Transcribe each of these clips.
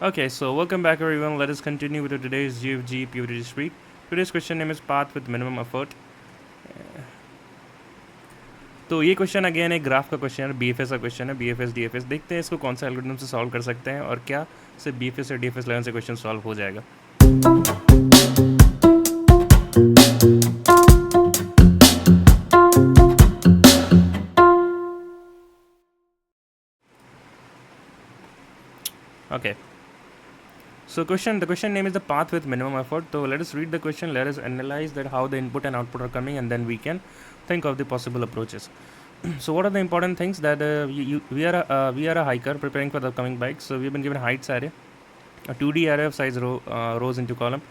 Okay, so welcome back everyone. Let us continue with today's GFG PUBG Street. Today's question name is path with minimum effort. तो ये question again एक graph का question है, BFS का question है, BFS DFS. देखते हैं इसको कौन सा एल्गोरिथम से सॉल्व कर सकते हैं और क्या सिर्फ बीएफएस या डीएफएस लेवल से क्वेश्चन सॉल्व हो जाएगा। Okay. So the question name is the path with minimum effort. So let us read the question, let us analyze that how the input and output are coming, and then we can think of the possible approaches. So what are the important things that we are a hiker preparing for the upcoming bike. So we've been given a heights array, a 2D array of size rows into column,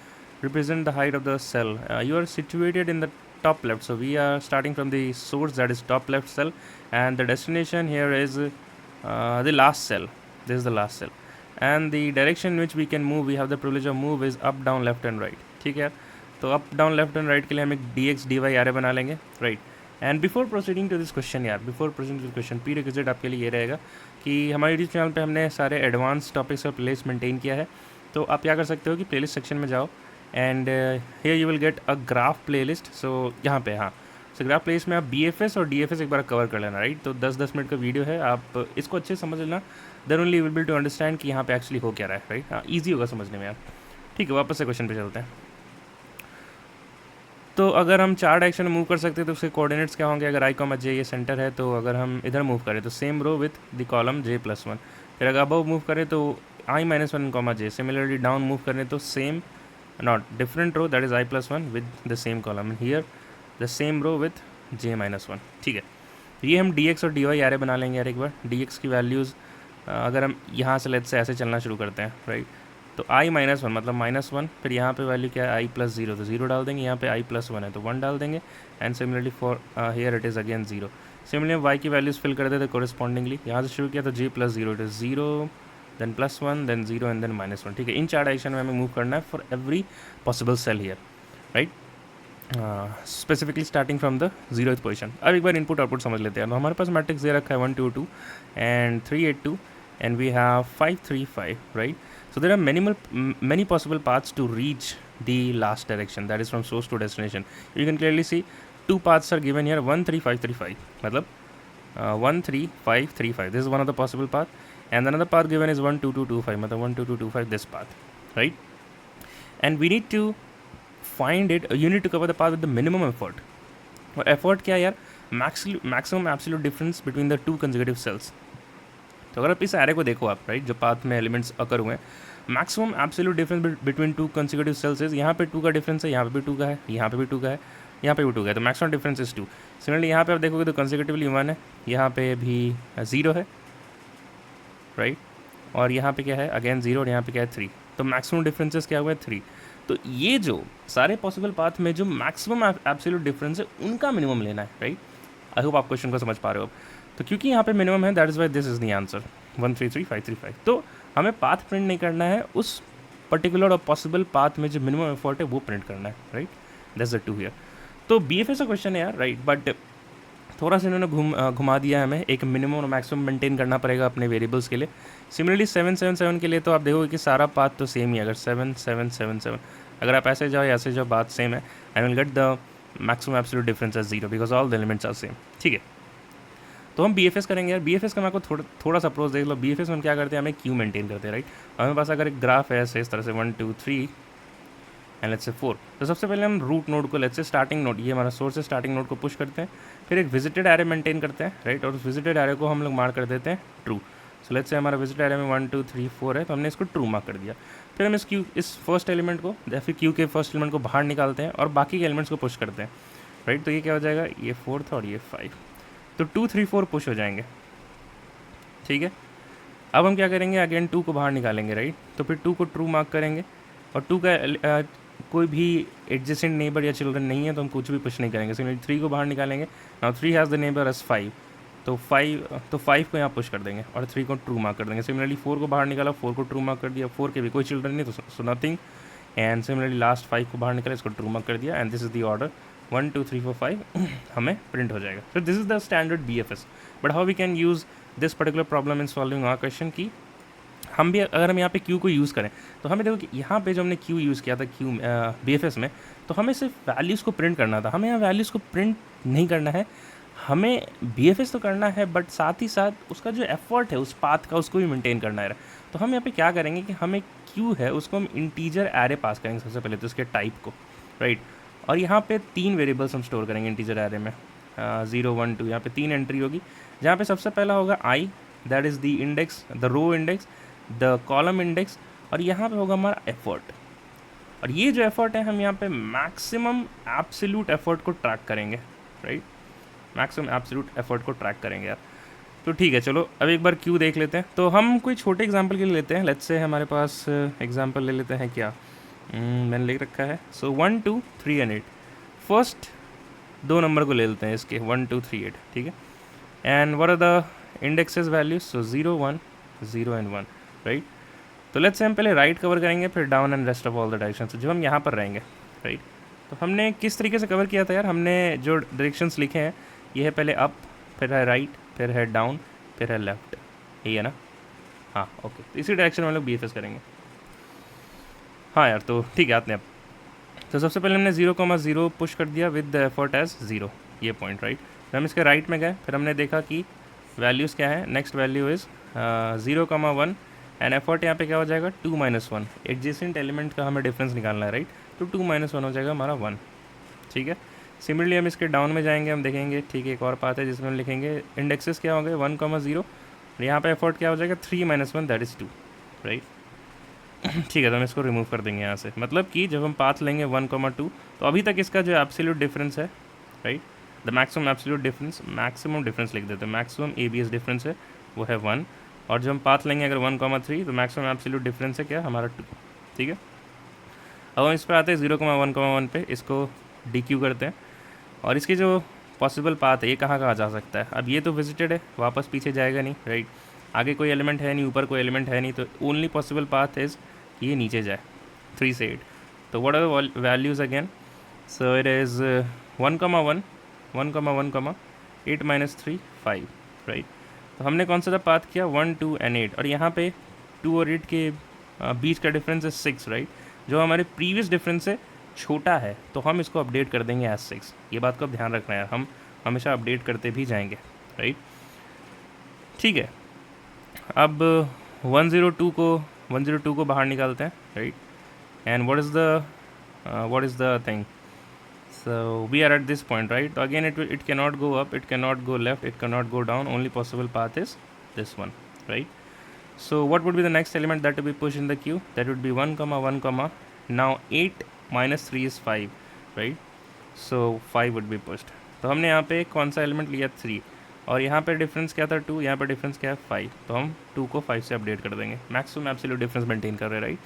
represent the height of the cell. You are situated in the top left, so we are starting from the source, that is top left cell, and the destination here is the last cell. This is the last cell, and the direction in which we can move, we have the privilege of move is up down left and right. ठीक है, तो up down left and right के लिए हम एक dx dy array बना लेंगे, right. And before proceeding to this question यार, before proceeding to this question, prerequisite आपके लिए ये रहेगा कि हमारे यूट्यूब चैनल पे हमने सारे एडवांस टॉपिक्स का प्लेलिस्ट मेंटेन किया है। तो आप क्या कर सकते हो कि प्लेलिस्ट सेक्शन में जाओ and here you will get a graph playlist. So यहाँ पे हाँ, सो ग्राफ प्लेलिस्ट में आप बीएफएस और डीएफएस एक बार कवर कर लेना, राइट। तो 10-10 मिनट का वीडियो है, आप इसको अच्छे से समझ लेना, then only will be to understand कि यहाँ पे एक्चुअली हो क्या रहा है, राइट। हाँ, ईजी होगा समझने में यार। ठीक है, वापस से क्वेश्चन पे चलते हैं। तो अगर हम 4 डायरेक्शन में मूव कर सकते हैं तो उसके कोऑर्डिनेट्स क्या होंगे। अगर i, j ये सेंटर है, तो अगर हम इधर मूव करें तो same row with the column j+1। फिर अगर अबव मूव करें तो i-1, j। Similarly down move करें तो same not different row, that is i+1 with the same column, here the same row with j-1। ठीक है, ये हम dx और dy एरे बना लेंगे यार एक बार। dx की वैल्यूज़ अगर हम यहाँ से लेट से ऐसे चलना शुरू करते हैं, राइट, तो i-1 मतलब -1, फिर यहाँ पे वैल्यू क्या है i+0, तो 0 डाल देंगे। यहाँ पे i+1 है तो 1 डाल देंगे। And similarly for here it is again 0। Similarly y की वैल्यूज़ फिल कर देते कोरिस्पॉन्डिंगली। यहाँ से शुरू किया तो j+0 it is 0, then +1, then 0 and then -1। ठीक है, इन 4 डायरेक्शन में हमें मूव करना है for every possible cell here, right, specifically starting from the 0th position. अब एक बार इनपुट आउटपुट समझ लेते हैं। तो हमारे पास मैट्रिक्स दे रखा है 1 2 2 and 3 8 2 and we have 5 3 5, right? So there are many possible paths to reach the last direction, that is from source to destination. You can clearly see 2 paths are given here, 1 3 5 3 5, matlab 1 3 5 3 5, this is one of the possible path, and another path given is 1 2 2 2 5, matlab 1 2 2 2 5, this path, right? And we need to find it, you need to cover the path with the minimum effort. और effort क्या यार, maximum absolute difference between the two consecutive cells. तो अगर आप इस array को देखो आप, राइट, जो पाथ में एलिमेंट्स अकर हुए हैं, maximum absolute difference between 2 consecutive cells is, यहाँ पे 2 का डिफरेंस है, यहाँ पे भी 2 का है, यहाँ पे भी 2 का है, यहाँ पे भी 2 का है, तो मैक्सिमम डिफरेंस इज 2। सिमिलरली यहाँ पे आप देखोगे तो कंसेक्यूटिवली 1 है, यहाँ पे भी 0 है, राइट, और यहाँ पे क्या है अगेन 0, और यहाँ पे क्या है 3। तो मैक्सिमम डिफरेंसेस क्या हुआ है 3। तो ये जो सारे पॉसिबल पाथ में जो मैक्सिमम एब्सोल्यूट डिफरेंस है उनका मिनिमम लेना है, राइट। आई होप आप क्वेश्चन को समझ पा रहे हो। तो क्योंकि यहाँ पे मिनिमम है, that is why this is the answer 1 3 3 5 3 5। तो हमें पाथ प्रिंट नहीं करना है, उस पर्टिकुलर और पॉसिबल पाथ में जो मिनिमम एफर्ट है वो प्रिंट करना है, राइट, दैट्स द 2 हियर। तो बीएफएस का क्वेश्चन है यार, राइट, बट थोड़ा सा इन्होंने घुमा दिया, हमें एक मिनिमम और मैक्सिमम मेंटेन करना पड़ेगा अपने वेरिएबल्स के लिए। सिमिलरली 7 7 7 के लिए तो आप देखोगे कि सारा पाथ तो सेम ही है। अगर 7 7 7 7 अगर आप ऐसे जाओ या ऐसे जाओ, बात सेम है, I will get the maximum absolute difference as 0 because all the elements are same. ठीक है, तो हम बीएफएस करेंगे यार। बीएफएस का मैं आपको थोड़ा सा अप्रोच देख लो। बीएफएस में हम क्या करते हैं, हमें क्यू मेंटेन करते हैं, राइट। हमारे पास अगर एक ग्राफ है ऐसे इस तरह से 1 2 3 एंड लेट्स से 4, तो सबसे पहले हम रूट नोड को, लेट्स से स्टार्टिंग नोड, ये हमारा सोर्स है, स्टार्टिंग नोड को पुश करते हैं, फिर एक विजिटेड एरे मेंटेन करते हैं, राइट, और उस विजिटेड एरे को हम लोग मार्क कर देते हैं ट्रू। सो लेट्स से हमारा विजिटेड एरे में 1 2 3 4 है, तो हमने इसको ट्रू मार्क कर दिया। फिर हम इस फर्स्ट एलिमेंट को या फिर क्यू के फर्स्ट एलिमेंट को बाहर निकालते हैं और बाकी के एलिमेंट्स को पुश करते हैं, राइट। तो ये क्या हो जाएगा, ये 4 था और ये 5, तो 2 3 4 पुश हो जाएंगे। ठीक है, अब हम क्या करेंगे, अगेन 2 को बाहर निकालेंगे, राइट। तो फिर 2 को ट्रू मार्क करेंगे और 2 का कोई भी एडजेसेंट नेबर या चिल्ड्रन नहीं है तो हम कुछ भी पुश नहीं करेंगे। सिमिलरली 3 को बाहर निकालेंगे, now 3 has the neighbour as 5, तो 5 को यहाँ पुश कर देंगे और 3 को ट्रू मार्क कर देंगे। सिमिलरली 4 को बाहर निकाला, 4 को ट्रू मार्क कर दिया, 4 के भी कोई चिल्ड्रन नहीं तो so nothing. And similarly last 5 को बाहर निकाला, इसको ट्रू मार्क कर दिया, and this is the order 1 2 3 4 5 हमें प्रिंट हो जाएगा। So this is the standard BFS, but how we can use this particular problem in solving our question की हम भी अगर हम यहाँ पे क्यू को यूज़ करें तो हमें देखो कि यहाँ पे जो हमने क्यू यूज़ किया था क्यू BFS में, तो हमें सिर्फ वैल्यूज़ को प्रिंट करना था। हमें यहाँ वैल्यूज़ को प्रिंट नहीं करना है, हमें BFS तो करना है, बट साथ ही साथ उसका जो एफर्ट है उस पाथ का उसको भी मेंटेन करना है। तो हम यहाँ पे क्या करेंगे कि हमें क्यू है उसको हम इंटीजर एरे पास करेंगे सबसे पहले तो उसके टाइप को, राइट। और यहाँ पे 3 वेरिएबल्स हम स्टोर करेंगे इंटीजर एरे में, 0 1 2, यहाँ पे 3 एंट्री होगी, जहाँ पे सबसे पहला होगा i, that is the index, the row index, the column index, और यहाँ पे होगा हमारा एफर्ट। और ये जो एफर्ट है हम यहाँ पे मैक्सिमम एब्सोल्यूट एफर्ट को ट्रैक करेंगे, राइट, मैक्सिमम एब्सोल्यूट एफर्ट को ट्रैक करेंगे यार। तो ठीक है, चलो अब एक बार क्यू देख लेते हैं। तो हम कोई छोटे एग्जांपल के लिए लेते हैं, लेट्स से हमारे पास एग्जांपल ले लेते हैं क्या, मैंने लिख रखा है, सो 1 2 3 and 8, फर्स्ट 2 नंबर को ले लेते हैं इसके, 1 2 3 8, ठीक है। And what are the indexes values, so 0 1 0 and 1, right. तो लेट्स से हम पहले राइट कवर करेंगे, फिर down and rest of all the directions, जो हम यहाँ पर रहेंगे, राइट। तो हमने किस तरीके से कवर किया था यार, हमने जो डायरेक्शंस लिखे हैं ये है पहले अप, फिर है राइट, फिर है डाउन, फिर है लेफ्ट, यही है ना, हाँ ओके। तो इसी डायरेक्शन में हम लोग BFS करेंगे। हाँ यार, तो ठीक है आते हैं अब। तो सबसे पहले हमने 0,0 पुश कर दिया विद द एफर्ट एज 0, ये पॉइंट, राइट। फिर हम इसके राइट में गए, फिर हमने देखा कि वैल्यूज़ क्या है, next value is 0,1 and effort यहाँ पे क्या हो जाएगा 2 - 1, एडजेसेंट एलिमेंट का हमें डिफरेंस निकालना है, राइट। तो 2 - 1 हो जाएगा हमारा 1, ठीक है। सिमिलरली हम इसके डाउन में जाएंगे, हम देखेंगे ठीक है एक और पाथ है जिसमें हम लिखेंगे इंडेक्सेस क्या हो गए 1,0, और यहाँ पे एफर्ट क्या हो जाएगा 3 - 1 दैट इज़ 2, राइट। ठीक है, तो हम इसको रिमूव कर देंगे यहाँ से, मतलब कि जब हम पाथ लेंगे 1,2, तो अभी तक इसका जो एब्सोल्यूट डिफरेंस है, right, the maximum absolute difference, maximum difference लिख देते हैं, मैक्सिमम ABS डिफरेंस है वो है 1, और जब हम पाथ लेंगे अगर 1,3, तो मैक्सिमम एब्सोल्यूट डिफरेंस है क्या हमारा 2, ठीक है। अब हम इस पर आते हैं 0,1,1 पे, इसको DQ करते हैं, और इसके जो पॉसिबल पाथ है ये कहाँ कहाँ जा सकता है। अब ये तो विजिटेड है, वापस पीछे जाएगा नहीं, राइट, आगे कोई एलिमेंट है नहीं, ऊपर कोई एलिमेंट है नहीं, तो ओनली पॉसिबल पाथ इज़ कि ये नीचे जाए 3 से 8। तो what are the values again, so it is 1,1 1,1, 8 - 3 5, right. तो हमने कौन सा पाथ किया 1 2 and 8, और यहाँ पे 2 और 8 के बीच का डिफरेंस है 6, राइट, जो हमारे प्रीवियस डिफरेंस से छोटा है, तो हम इसको अपडेट कर देंगे एज 6। ये बात को अब ध्यान रखना है, हम हमेशा अपडेट करते भी जाएंगे, राइट, ठीक है। अब 102 को बाहर निकालते हैं, right, and what is the thing, so we are at this point, right? So again it cannot go up, it cannot go left, it cannot go down, only possible path is this one, right? So what would be the next element that to be pushed in the queue? That would be 1,1, now 8 - 3 is 5, right? So 5 would be pushed. तो हमने यहाँ पे कौन सा element लिया 3, और यहाँ पे डिफरेंस क्या था 2, यहाँ पे डिफरेंस क्या है 5, तो हम 2 को 5 से अपडेट कर देंगे, मैक्सिमम एब्सोल्यूट डिफरेंस मेंटेन कर रहे हैं, राइट।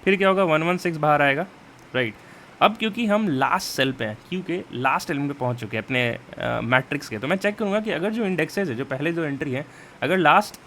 फिर क्या होगा 116 बाहर आएगा, राइट। अब क्योंकि हम लास्ट सेल पे हैं, क्यू के लास्ट एलिमेंट पे पहुंच चुके हैं अपने मैट्रिक्स के, तो मैं चेक करूंगा कि अगर जो इंडेक्सेस है, जो पहले जो एंट्री है, अगर लास्ट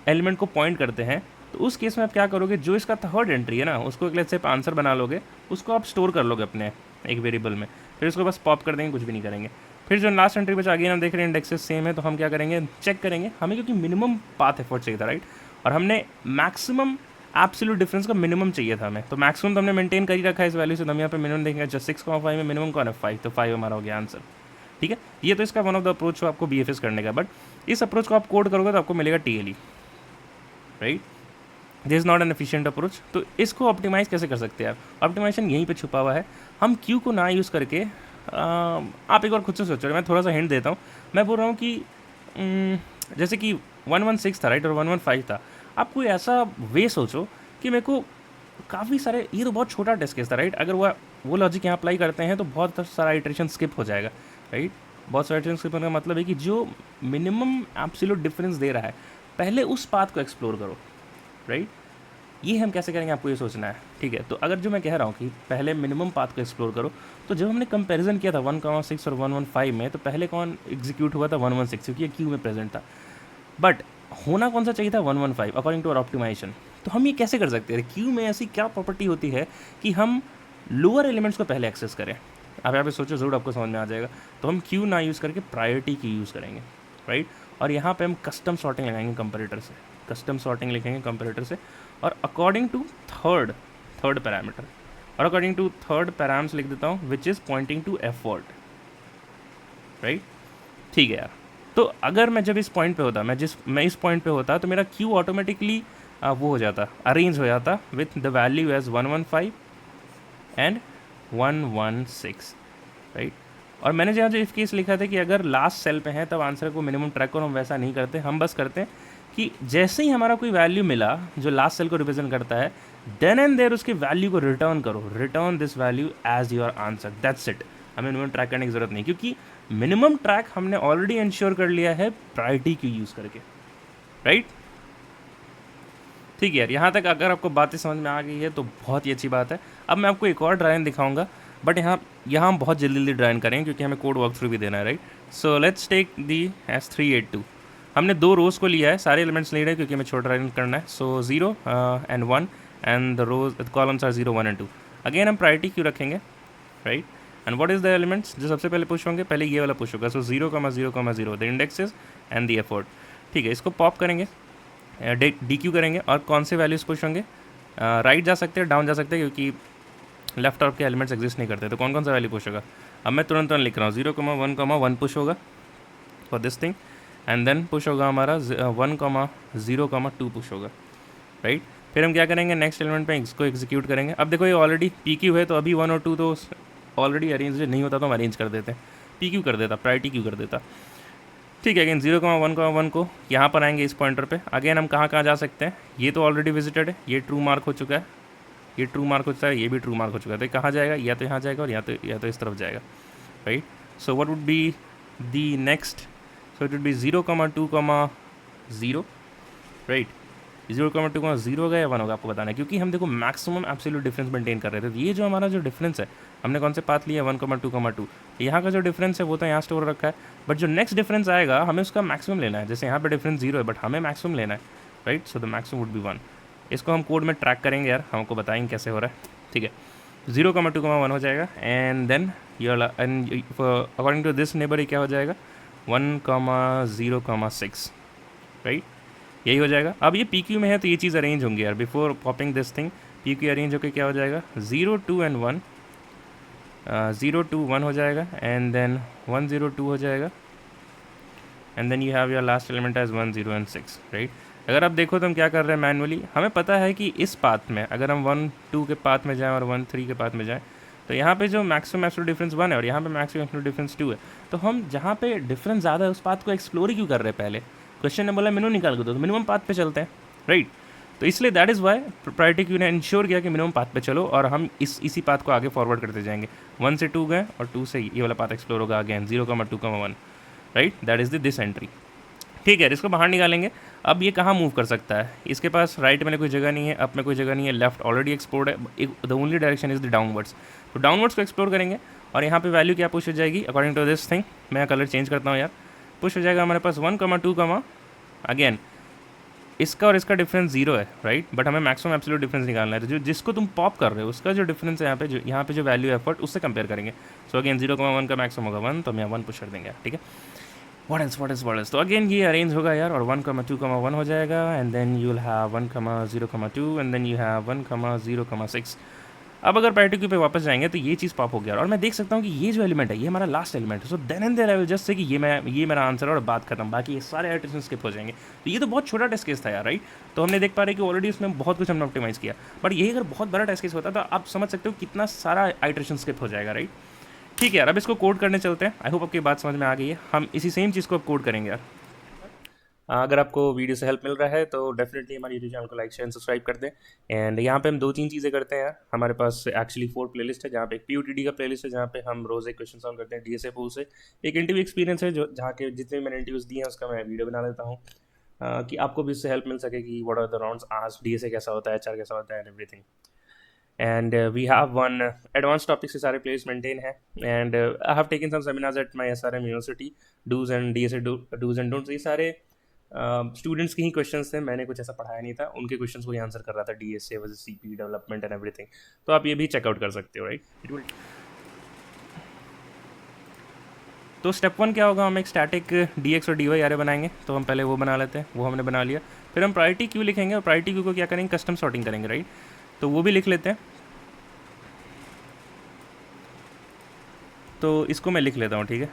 एलिमेंट को पॉइंट करते हैं, तो उस केस में आप क्या करोगे, जो इसका थर्ड एंट्री है ना उसको एक लेट्स से आंसर बना लोगे, उसको आप स्टोर कर लोगे अपने एक वेरिएबल में, फिर उसको बस पॉप कर देंगे, कुछ भी नहीं करेंगे। फिर जो लास्ट एंट्री बचा, अगेन हम देख रहे हैं इंडेक्सेस सेम है, तो हम क्या करेंगे चेक करेंगे, हमें क्योंकि मिनिमम पाथ एफर्ट चाहिए था, राइट, और हमने मैक्सिमम एब्सोल्यूट डिफरेंस का मिनिमम चाहिए था हमें, तो मैक्सिमम तो हमने मेंटेन कर ही रखा है इस वैल्यू से, तो हम यहाँ पे मिनिमम देखेंगे, जस्ट 6,5 में मिनिमम कौन है 5, तो 5 हमारा हो गया आंसर, ठीक है। ये तो इसका वन ऑफ द अप्रोच हो आपको BFS करने का, बट इस अप्रोच को आप कोड करोगे तो आपको मिलेगा TLE, right, this is not an efficient approach. तो इसको ऑप्टिमाइज कैसे कर सकते हैं आप, ऑप्टिमाइजेशन यहीं पे छुपा हुआ है। हम क्यू को ना यूज़ करके आप एक बार खुद से सोचो, मैं थोड़ा सा हिंट देता हूँ, मैं बोल रहा हूँ कि जैसे कि 116 था, राइट, और 115 था, आप कोई ऐसा वे सोचो कि मेरे को काफ़ी सारे, ये तो बहुत छोटा टेस्ट केस था, राइट, अगर वो लॉजिक यहाँ अप्लाई करते हैं तो बहुत सारा इटरेशन स्किप हो जाएगा, राइट। बहुत सारा इटरेशन स्किप होने का मतलब है कि जो मिनिमम एब्सोल्यूट डिफरेंस दे रहा है, पहले उस पाथ को एक्सप्लोर करो, राइट। ये हम कैसे करेंगे आपको ये सोचना है, ठीक है। तो अगर जो मैं कह रहा हूँ कि पहले मिनिमम पाथ को एक्सप्लोर करो, तो जब हमने कंपैरिजन किया था 1,6 और 115 में, तो पहले कौन एग्जीक्यूट हुआ था 116, क्योंकि ये क्यू में प्रेजेंट था, बट होना कौन सा चाहिए था 115 अकॉर्डिंग टू आवर ऑप्टिमाइजेशन। तो हम ये कैसे कर सकते हैं, क्यू में ऐसी क्या प्रॉपर्टी होती है कि हम लोअर एलिमेंट्स को पहले एक्सेस करें। आप यहाँ पे सोचो, ज़रूर आपको समझ में आ जाएगा। तो हम क्यू ना यूज़ करके प्रायोरिटी की यूज़ करेंगे, राइट, और यहाँ पे हम कस्टम सॉर्टिंग लगाएंगे कंपैरेटर से, कस्टम सॉर्टिंग लिखेंगे कंपैरेटर से, और अकॉर्डिंग टू थर्ड पैरामीटर, और अकॉर्डिंग टू थर्ड पैराम्स लिख देता हूँ which is pointing to effort, right. ठीक है यार, तो अगर मैं जब इस पॉइंट पे होता, मैं इस पॉइंट पे होता, तो मेरा क्यू ऑटोमेटिकली वो हो जाता, अरेंज हो जाता with the value as 115 and 116, right. और मैंने जहाँ जो इफ केस लिखा था कि अगर लास्ट सेल पे है तब आंसर को मिनिमम ट्रैक करो, हम वैसा नहीं करते, हम बस करते हैं कि जैसे ही हमारा कोई वैल्यू मिला जो लास्ट सेल को रिप्रेजेंट करता है, देन एंड देयर उसके वैल्यू को रिटर्न करो, return this value as your answer, that's it. हमें मिनिमम ट्रैक करने की जरूरत नहीं, क्योंकि मिनिमम ट्रैक हमने ऑलरेडी इंश्योर कर लिया है प्रायोरिटी क्यू यूज़ करके, राइट। ठीक है यार, यहाँ तक अगर आपको बातें समझ में आ गई है तो बहुत ही अच्छी बात है। अब मैं आपको एक और ड्राइंग दिखाऊंगा, बट यहाँ हम बहुत जल्दी ड्राइंग करेंगे क्योंकि हमें कोड वॉक थ्रू भी देना है, right. So let's take the S382। हमने 2 रोज को लिया है, सारे एलिमेंट्स ले रहे हैं क्योंकि हमें छोटा ड्राइंग करना है। So 0 and 1 and the rows columns are 0 1 and 2। Again हम प्रायोरिटी क्यू रखेंगे, right. And what is the elements जो सबसे पहले पुश होंगे, पहले ये वाला पुश होगा। सो 0,0,0 the indexes and the effort. ठीक है, इसको पॉप करेंगे, डी क्यू करेंगे, और कौन से वैल्यूज़ पुश होंगे, राइट जा सकते हैं, डाउन जा सकते हैं, क्योंकि लेफ्ट ऑफ के एलिमेंट्स एग्जिस्ट नहीं करते। तो कौन कौन सा वैल्यू पुश होगा, अब मैं तुरंत लिख रहा हूँ। 0,1,1 पुश होगा for this thing, and then push होगा हमारा 1,0,2 पुश होगा, राइट। फिर हम क्या करेंगे, नेक्स्ट एलिमेंट पे इसको एग्जीक्यूट करेंगे। अब देखो ये ऑलरेडी पी क्यू है, तो अभी 1 और 2 तो ऑलरेडी अरेंज नहीं होता, तो हम अरेंज कर देते हैं, पी क्यू कर देता, प्रायोरिटी क्यू कर देता। ठीक है, अगेन 0,1,1 को यहाँ पर आएंगे इस पॉइंटर पे। अगेन हम कहाँ जा सकते हैं, ये तो ऑलरेडी विजिटेड है, ये ट्रू मार्क हो चुका है, ये ट्रू मार्क हो चुका है, ये भी ट्रू मार्क हो चुका है। तो कहाँ जाएगा, या तो यहाँ जाएगा और या तो इस तरफ जाएगा, right. So what would be the next, so it would be 0,2,0, right. 0,2,0 होगा या 1 होगा, आपको बताना है, क्योंकि हम देखो मैक्सिमम एब्सोल्यूट डिफरेंस मेंटेन कर रहे थे। तो ये जो हमारा जो डिफरेंस है, हमने कौन से पाथ लिया, 1,2,2, यहाँ का जो डिफरेंस है वो तो यहाँ स्टोर रखा है, बट जो नेक्स्ट डिफरेंस आएगा हमें उसका मैक्सिमम लेना है। जैसे यहाँ पे डिफरेंस 0 है, बट हमें मैक्सिमम लेना है, right. So the maximum would be 1। इसको हम कोड में ट्रैक करेंगे यार, हमको बताएंगे कैसे हो रहा है, ठीक है। 0,2,1 हो जाएगा, and then according to this neighbour क्या हो जाएगा, 1,0,6, राइट, यही हो जाएगा। अब ये पी क्यू में है तो ये चीज़ अरेंज होंगी यार, before popping this thing P Q arrange होकर क्या हो जाएगा, 0, 2 and 1, 0, 2, 1 हो जाएगा, एंड देन 1, 0, 2 हो जाएगा, and then you have your last element as 1, 0 and 6, right. अगर आप देखो तो हम क्या कर रहे हैं मैनुअली, हमें पता है कि इस पाथ में अगर हम 1, 2 के पाथ में जाएँ और 1, 3 के पाथ में जाएँ, तो यहाँ पे जो मैक्सिमम एब्सोल्यूट डिफरेंस 1 है और यहाँ पे मैक्सिमम एब्सोल्यूट डिफरेंस 2 है, तो हम जहाँ पे डिफरेंस ज़्यादा है उस पाथ को एक्सप्लोर ही क्यों कर रहे हैं। पहले क्वेश्चन ने बोला मिनिमम निकाल के दो, तो मिनिमम पाथ पे चलते हैं, राइट। तो इसलिए that is why priority queue ने इंश्योर किया कि मिनिमम पाथ पे चलो, और हम इसी पाथ को आगे फॉरवर्ड करते जाएंगे। 1 से 2 गए और 2 से ये वाला पाथ एक्सप्लोर होगा again, 0,2,1, right. That is this entry, ठीक है। इसको बाहर निकालेंगे। अब ये कहाँ मूव कर सकता है, इसके पास राइट में कोई जगह नहीं है, अप में कोई जगह नहीं है, लेफ्ट ऑलरेडी एक्सप्लोर्ड है, the only direction is the downwards. तो डाउनवर्ड्स को एक्सप्लोर करेंगे, और यहाँ पे वैल्यू क्या पुश हो जाएगी अकॉर्डिंग टू दिस थिंग, मैं कलर चेंज करता हूँ यार, पुश हो जाएगा हमारे पास 1,2, अगेन इसका और इसका डिफरेंस 0 है, राइट, बट हमें मैक्सिमम एब्सोल्यूट डिफरेंस निकालना है। तो जो जिसको तुम पॉप कर रहे हो उसका जो डिफरेंस है यहाँ पे जो वैल्यू एफर्ट उससे कंपेयर करेंगे। सो अगेन 0,1 का मैक्सिमम होगा 1, तो हम यहाँ 1 पुश कर देंगे, ठीक है। what else, तो अगेन ये अरेंज होगा यार, और 1,2,1 हो जाएगा, and then you will have 1,0,2, and then you have 1,0,6। अब अगर प्रायोरिटी क्यू पे वापस जाएंगे तो ये चीज़ पॉप हो गया, और मैं देख सकता हूँ कि ये जो एलिमेंट है ये हमारा लास्ट एलिमेंट है। So then and there I will just say कि ये मेरा आंसर है और बात खत्म, बाकी ये सारे आइटरेशन स्किप हो जाएंगे। तो ये तो बहुत छोटा टेस्ट केस था यार, राइट। तो हमने देख पा रहे कि ऑलरेडी उसमें बहुत कुछ हमने ऑप्टिमाइज़ किया, बट यही अगर बहुत बड़ा टेस्ट केस होता तो आप समझ सकते हो कितना सारा आइटरेशन स्किप हो जाएगा, राइट। ठीक है यार, अब इसको कोड करने चलते हैं। आई होप आपकी बात समझ में आ गई है। हम इसी सेम चीज़ को अब कोड करेंगे यार। अगर आपको वीडियो से हेल्प मिल रहा है तो डेफिनेटली हमारे यूट्यूब चैनल को लाइक शेयर सब्सक्राइब कर दें। एंड यहाँ पे हम 2-3 चीज़ें करते हैं यार। हमारे पास एक्चुअली 4 प्लेलिस्ट है, जहाँ पे एक PUTD का प्लेलिस्ट है जहाँ पे हम रोज़ एक क्वेश्चन सॉल्व करते हैं DSA पूल से। एक इंटरव्यू एक्सपीरियंस है जो जहाँ के जितने मैंने इंटरव्यूज़ दिए हैं उसका मैं वीडियो बना देता हूँ, कि आपको भी इससे हेल्प मिल सके कि what are the rounds asked, DSA कैसा होता है, HR कैसा होता है, and everything. And we have one advanced topics से सारे plays maintain है, and I have taken some seminars at my SRM University, do's and DSA do's and don'ts। ये सारे स्टूडेंट्स के ही क्वेश्चंस थे, मैंने कुछ ऐसा पढ़ाया नहीं था, उनके क्वेश्चंस को ही आंसर कर रहा था, DSA versus CP development and everything. तो आप ये भी चेकआउट कर सकते हो, राइट। तो स्टेप 1 क्या होगा, हम एक स्टैटिक डी एक्स और डी वाई एरे बनाएंगे। तो हम पहले वो बना लेते हैं, वो हमने बना लिया। फिर हम प्रायोरिटी क्यू लिखेंगे और प्रायोरिटी क्यू को क्या करेंगे, कस्टम सॉर्टिंग करेंगे, राइट। तो वो भी लिख लेते हैं। तो इसको मैं लिख लेता हूँ, ठीक है।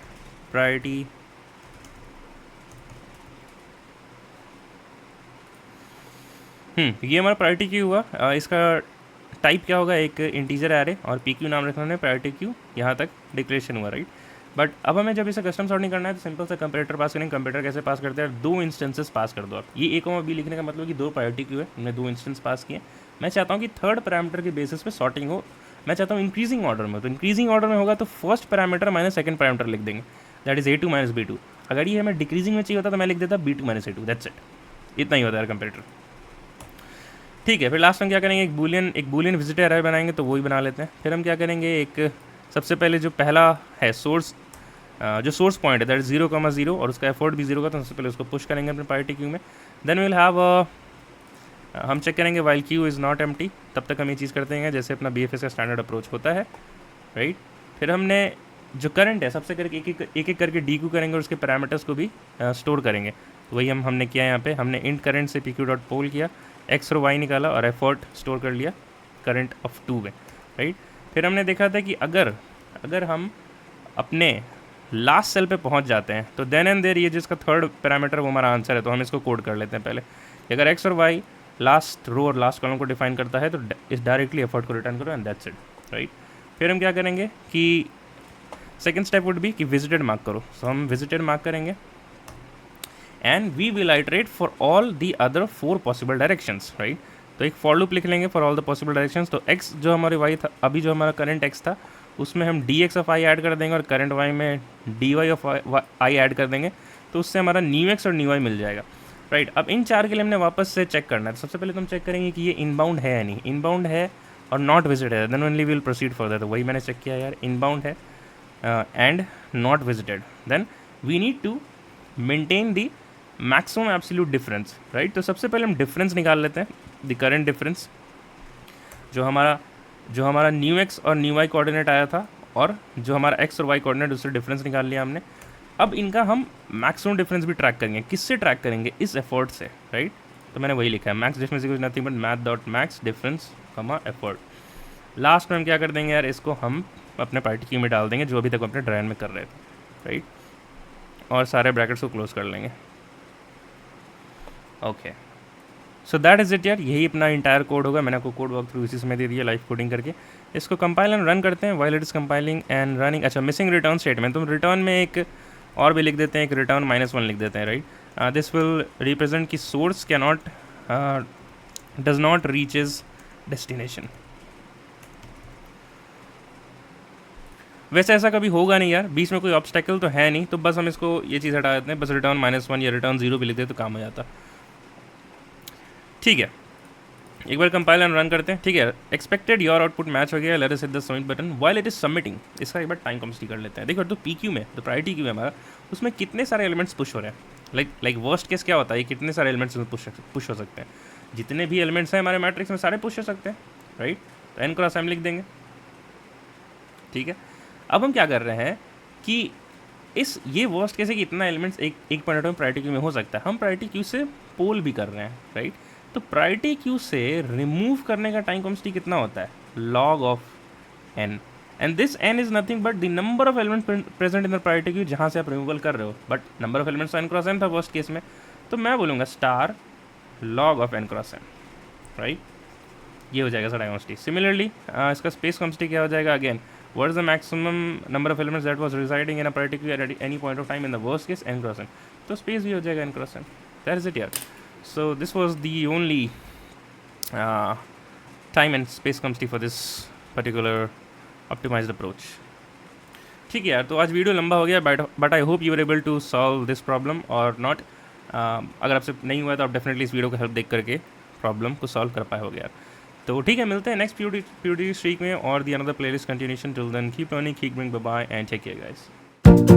प्रायोरिटी ये हमारा प्रायोरिटी क्यू हुआ। इसका टाइप क्या होगा, एक इंटीजर एरे, और पी क्यू नाम रखना है प्रायोरिटी क्यू। यहाँ तक डिक्लेरेशन हुआ, राइट। बट अब हमें जब इसे कस्टम सॉर्टिंग करना है तो सिंपल सा कंपैरेटर पास करेंगे। कंपैरेटर कैसे पास करते हैं, 2 इंस्टेंसेस पास कर दो आप। ये ए और बी लिखने का मतलब कि 2 प्रायोरिटी क्यू है, हमने 2 इंस्टेंस पास किए। मैं चाहता हूँ कि थर्ड पैरामीटर के बेसिस पे सॉर्टिंग हो। मैं चाहता हूँ इंक्रीजिंग ऑर्डर में। तो इंक्रीजिंग ऑर्डर में होगा तो first parameter minus second parameter लिख देंगे, that is A2 minus B2। अगर ये हमें डिक्रीजिंग में चाहिए होता तो मैं लिख देता B2 minus A2, that's it. इतना ही होता है कंपैरेटर, ठीक है। फिर लास्ट में क्या करेंगे, एक बूलियन विजिटर एरे बनाएंगे, तो वही बना लेते हैं। फिर हम क्या करेंगे, एक सबसे पहले जो पहला है सोर्स, जो सोर्स पॉइंट है दैट इज 0,0 और उसका एफर्ट भी 0 का, तो सबसे पहले उसको पुश करेंगे अपने प्रायोरिटी क्यू में। देन विल हैव हम चेक करेंगे while Q is not empty. तब तक हम ये चीज़ करते हैं जैसे अपना BFS का स्टैंडर्ड अप्रोच होता है, राइट। फिर हमने जो करंट है सबसे करके एक एक करके डी क्यू करेंगे और उसके पैरामीटर्स को भी स्टोर करेंगे। तो वही हमने किया यहाँ पे, हमने इंट करंट से PQ डॉट पोल किया, एक्स और वाई निकाला और एफर्ट स्टोर कर लिया करंट ऑफ 2 में, राइट। फिर हमने देखा था कि अगर हम अपने लास्ट सेल पे पहुंच जाते हैं तो देन एंड देयर ये जिसका थर्ड पैरामीटर वो हमारा आंसर है, तो हम इसको कोड कर लेते हैं पहले कि अगर एक्स और वाई लास्ट रो और लास्ट कॉलम को डिफाइन करता है तो इस डायरेक्टली एफर्ट को रिटर्न करो एंड दैट्स इट, राइट। फिर हम क्या करेंगे कि सेकेंड स्टेप वुड बी कि विजिटेड मार्क करो। सो हम विजिटेड मार्क करेंगे and we will iterate for all the other 4 possible directions, right. तो एक फॉर लूप लिख लेंगे for all the possible directions. तो एक्स जो हमारे वाई था, अभी जो हमारा करंट एक्स था उसमें हम d x of i add कर देंगे और करंट वाई में d y of i add कर देंगे, तो उससे हमारा न्यू एक्स और न्यू वाई मिल जाएगा, राइट। अब इन 4 के लिए हमने वापस से चेक करना है। तो सबसे पहले तो हम चेक करेंगे कि ये इनबाउंड है या नहीं। इनबाउंड है और नॉट विजिटेड है, then only will proceed further. तो वही मैंने चेक किया यार, इनबाउंड है and not visited, then we need to maintain the maximum absolute difference, right. तो सबसे पहले हम डिफरेंस निकाल लेते हैं, द करंट डिफरेंस, जो हमारा न्यू एक्स और न्यू वाई कोऑर्डिनेट आया था और जो हमारा एक्स और वाई कोऑर्डिनेट, उससे डिफरेंस निकाल लिया हमने। अब इनका हम मैक्सिमम डिफरेंस भी ट्रैक करेंगे। किससे ट्रैक करेंगे, इस एफर्ट से, राइट। तो मैंने वही लिखा है, max difference equals nothing but math dot max difference कमा एफर्ट। लास्ट में हम क्या कर देंगे यार, इसको हम अपने प्रायोरिटी क्यू में डाल देंगे जो अभी तक अपने ड्राइव में कर रहे थे, राइट। और सारे ब्रैकेट्स को क्लोज कर लेंगे, okay. So that is it यार, यही अपना इंटायर कोड होगा। मैंने आपको कोड वॉक थ्रू इसी समय दे दिया लाइव कोडिंग करके। इसको कंपाइल एंड रन करते हैं। While it is compiling and running, अच्छा मिसिंग रिटर्न स्टेटमेंट, तो रिटर्न में एक और भी लिख देते हैं, एक रिटर्न -1 लिख देते हैं, राइट। दिस विल रिप्रेजेंट कि source can not does not reach is destination. वैसे ऐसा कभी होगा नहीं यार, बीच में कोई ऑब्स्टेकल तो है नहीं, तो बस हम इसको ये चीज़ हटा देते हैं, बस रिटर्न -1 या रिटर्न 0 भी लिख देते तो काम हो जाता, ठीक है। एक बार कंपाइल एंड रन करते हैं, ठीक है। एक्सपेक्टेड योर आउटपुट मैच हो गया, let us hit the submit button. While it is submitting, इसका एक बार टाइम कॉम्प्लीट कर लेते हैं। देखो तो PQ में, तो प्रायोरिटी क्यू है हमारा, उसमें कितने सारे एलिमेंट्स पुश हो रहे हैं। लाइक वर्स्ट केस क्या होता है, कितने सारे एलिमेंट्स पुश हो सकते हैं। जितने भी एलिमेंट्स हैं हमारे मैट्रिक्स में सारे पुश हो सकते हैं, राइट। तो n क्रॉस m लिख देंगे, ठीक है। अब हम क्या कर रहे हैं कि ये वर्स्ट केस है कि इतना एलिमेंट्स एक पॉइंट में प्रायोरिटी क्यू में हो सकता है। हम प्रायोरिटी क्यू से पोल भी कर रहे हैं, राइट। तो प्रायोरिटी क्यू से रिमूव करने का टाइम कॉन्स्टेंट कितना होता है, log of n, and this n is nothing but the number of elements present in the priority queue जहाँ से आप रिमूवल कर रहे हो। But number of elements n cross n था वर्स्ट केस में, तो मैं बोलूँगा star log of n cross n, right. ये हो जाएगा टाइम कॉन्स्टेंट। सिमिलरली इसका स्पेस कॉन्स्टेंट क्या हो जाएगा, again what is the maximum number of elements that was residing in a priority queue at any point of time in the worst case n cross n, तो space भी हो जाएगा n cross n, that is it यार। so this was the only time and space constraint for this particular optimized approach, ठीक है यार। तो आज वीडियो लंबा हो गया, but I hope you are able to solve this problem और नॉट। अगर आपसे नहीं हुआ तो आप डेफिनेटली इस वीडियो को हेल्प देख करके प्रॉब्लम को सॉल्व कर पाए होगे यार। तो ठीक है, मिलते हैं नेक्स्ट POD स्ट्रीक में और the another playlist continuation. Till then keep learning, keep doing, bye bye and take care guys.